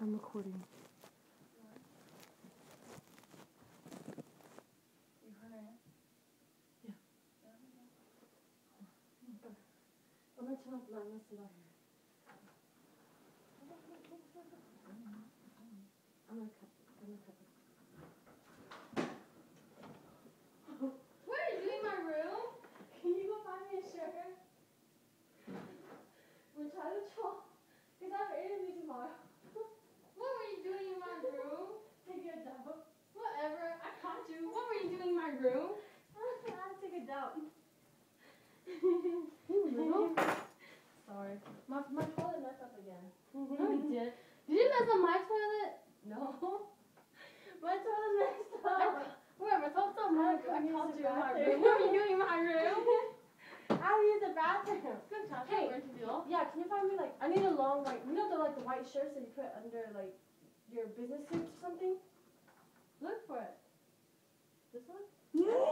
I'm recording. I'm gonna turn off the light. Let's sit out here. I'm gonna cut this. What are you doing in my room? Can you go find me a shirt? We're trying to talk. Because I have an interview tomorrow. What were you doing in my room? Take a dump. Whatever. I caught you. What were you doing in my room? I'll take a dump. Sorry. My toilet messed up again. No, you didn't. Did you mess up my toilet? No. My toilet messed up. Whatever. So I caught you in my room. bathroom. What were you doing in my room? I use the bathroom. Good job. Hey, Where'd you go? yeah, can you find me I need a long the white shirts that you put under your business suits or something? Look for it. This one? No!